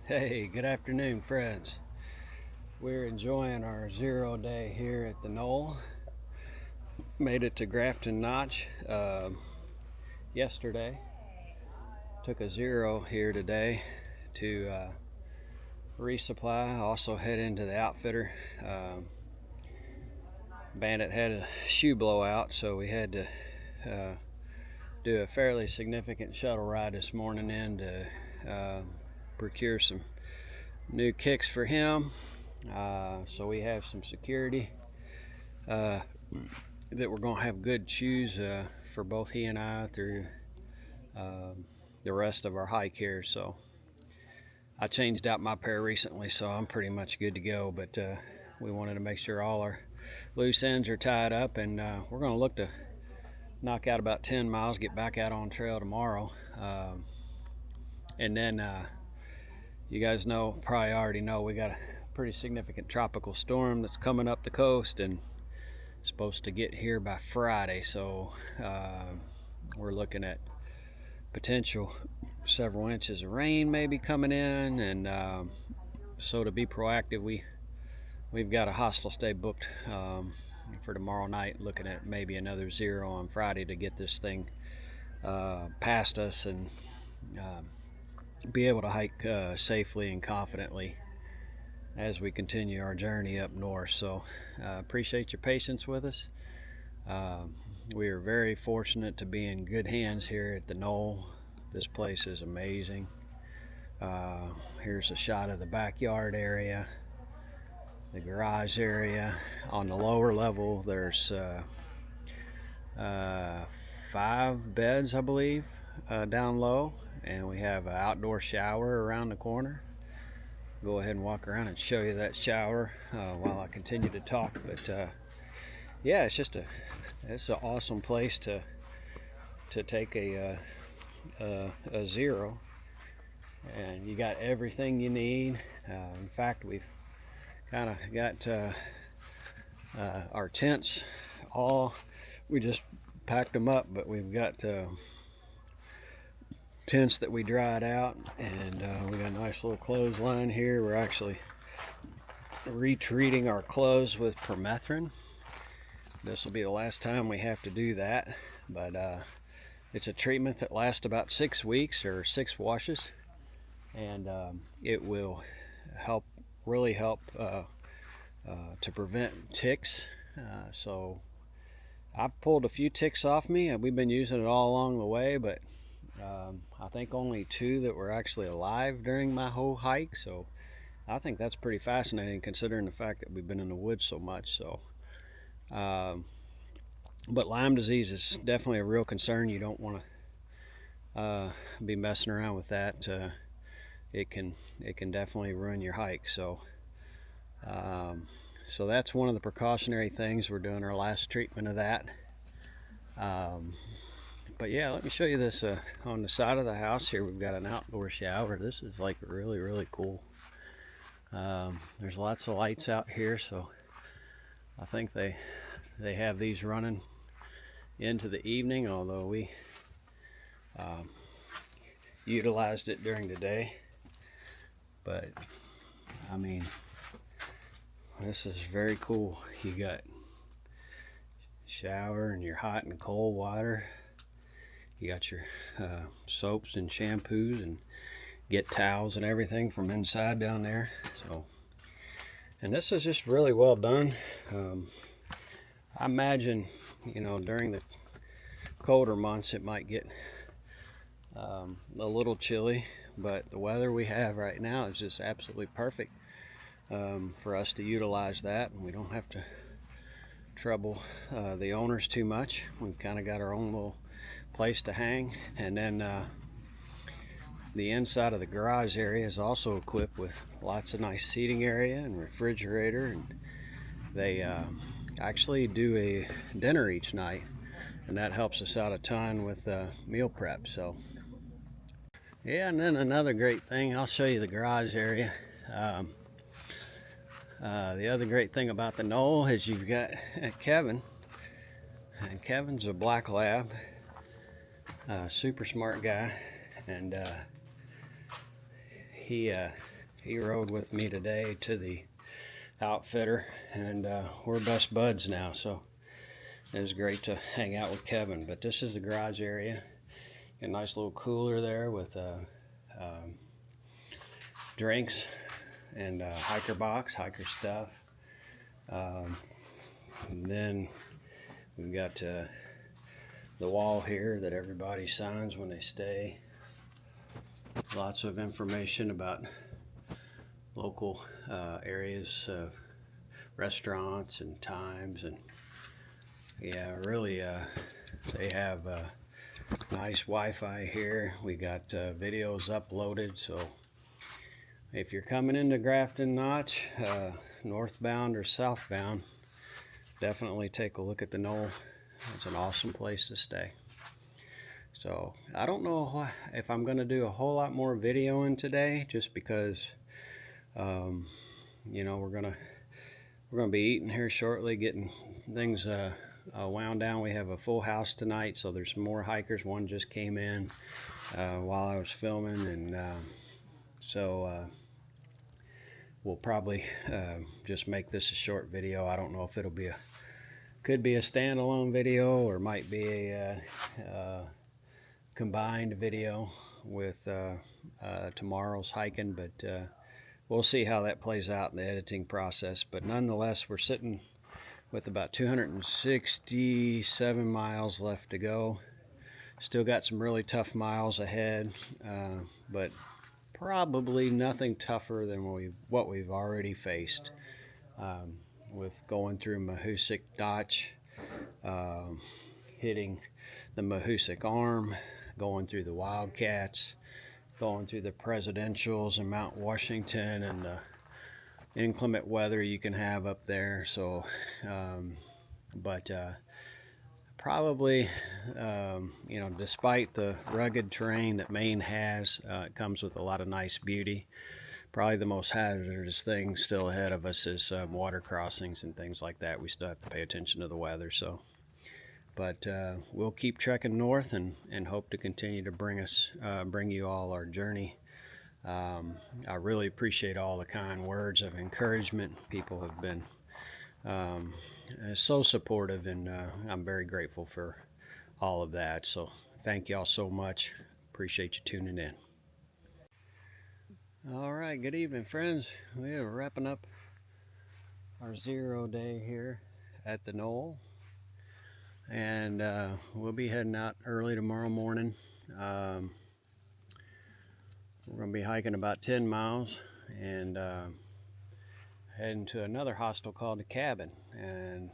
Hey, good afternoon, friends. We're enjoying our 0 day here at the Knoll. Made it to Grafton Notch yesterday. Took a 0 here today to resupply. Also head into the outfitter. Bandit had a shoe blowout, so we had to do a fairly significant shuttle ride this morning in to procure some new kicks for him. So we have some security that we're going to have good shoes for both he and I through the rest of our hike here. So I changed out my pair recently, so I'm pretty much good to go. But we wanted to make sure all our loose ends are tied up, and we're going to look to knock out about 10 miles, get back out on trail tomorrow. And then you guys know, probably already know, we got a pretty significant tropical storm that's coming up the coast and supposed to get here by Friday. So we're looking at potential several inches of rain maybe coming in, and so to be proactive, we've got a hostel stay booked for tomorrow night, looking at maybe another 0 on Friday to get this thing past us and be able to hike safely and confidently as we continue our journey up north. So appreciate your patience with us. We are very fortunate to be in good hands here at the Knoll. This place is amazing. Here's a shot of the backyard area, the garage area. On the lower level there's 5 beds, I believe, down low, and we have an outdoor shower around the corner. Go ahead and walk around and show you that shower while I continue to talk. But yeah, it's an awesome place to take a 0, and you got everything you need. In fact, we've kind of got our tents all, we just packed them up, but we've got tents that we dried out, and we got a nice little clothesline here. We're actually retreating our clothes with permethrin. This will be the last time we have to do that, but it's a treatment that lasts about 6 weeks or 6 washes, and it will really help to prevent ticks. So I've pulled a few ticks off me. We've been using it all along the way, but I think only 2 that were actually alive during my whole hike. So I think that's pretty fascinating, considering the fact that we've been in the woods so much. So but Lyme disease is definitely a real concern. You don't want to be messing around with that. It can definitely ruin your hike. So so that's one of the precautionary things. We're doing our last treatment of that. But yeah, let me show you this. On the side of the house here, we've got an outdoor shower. This is like really cool. There's lots of lights out here, so I think they have these running into the evening, although we utilized it during the day. But I mean, this is very cool. You got shower and your hot and cold water. You got your soaps and shampoos, and get towels and everything from inside down there. So, and this is just really well done. I imagine, during the colder months it might get a little chilly, but the weather we have right now is just absolutely perfect for us to utilize that, and we don't have to trouble the owners too much. We've kind of got our own little place to hang, and then the inside of the garage area is also equipped with lots of nice seating area and refrigerator, and they actually do a dinner each night, and that helps us out a ton with meal prep. So yeah, and then another great thing, I'll show you the garage area. The other great thing about the Knoll is you've got Kevin, and Kevin's a black lab, super smart guy, and he He rode with me today to the outfitter, and we're best buds now, so it was great to hang out with Kevin. But this is the garage area. Got a nice little cooler there with drinks and hiker box, hiker stuff. And then we've got the wall here that everybody signs when they stay. Lots of information about local areas, restaurants and times, and yeah, really they have nice Wi-Fi here. We got videos uploaded, so if you're coming into Grafton Notch, northbound or southbound, definitely take a look at the Knoll. It's an awesome place to stay. So I don't know if I'm going to do a whole lot more videoing today, just because you know, we're gonna be eating here shortly, getting things wound down. We have a full house tonight, so there's some more hikers. One just came in while I was filming, and so we'll probably just make this a short video. I don't know if it'll be could be a standalone video, or might be a combined video with tomorrow's hiking, but we'll see how that plays out in the editing process. But nonetheless, we're sitting with about 267 miles left to go. Still got some really tough miles ahead, but probably nothing tougher than what we've already faced, with going through Mahoosic Notch, hitting the Mahoosic Arm, going through the Wildcats, going through the Presidentials and Mount Washington, and the inclement weather you can have up there. So but probably you know, despite the rugged terrain that Maine has, it comes with a lot of nice beauty. Probably the most hazardous thing still ahead of us is water crossings and things like that. We still have to pay attention to the weather. So but we'll keep trekking north and hope to continue to bring you all our journey. I really appreciate all the kind words of encouragement. People have been so supportive, and I'm very grateful for all of that. So thank you all so much. Appreciate you tuning in. All right, good evening, friends. We are wrapping up our 0 day here at the Knoll, and we'll be heading out early tomorrow morning. We're going to be hiking about 10 miles and heading to another hostel called the Cabin, and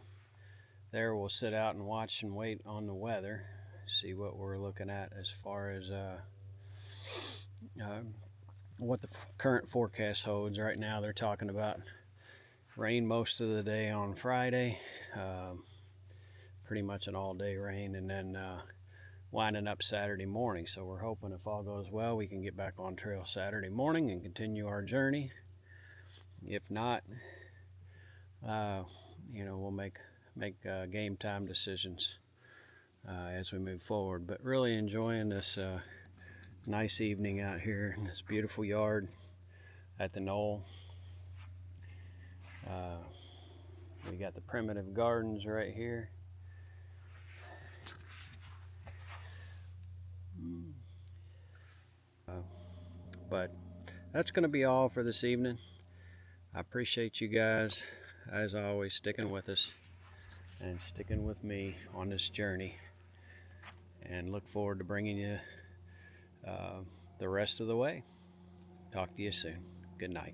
there we'll sit out and watch and wait on the weather, see what we're looking at as far as what the current forecast holds. Right now they're talking about rain most of the day on Friday, pretty much an all-day rain, and then winding up Saturday morning. So we're hoping, if all goes well, we can get back on trail Saturday morning and continue our journey. If not, you know, we'll make game time decisions as we move forward. But really enjoying this nice evening out here in this beautiful yard at the Knoll. We got the primitive gardens right here. But that's going to be all for this evening. I appreciate you guys, as always, sticking with us and sticking with me on this journey, and look forward to bringing you the rest of the way. Talk to you soon. Good night.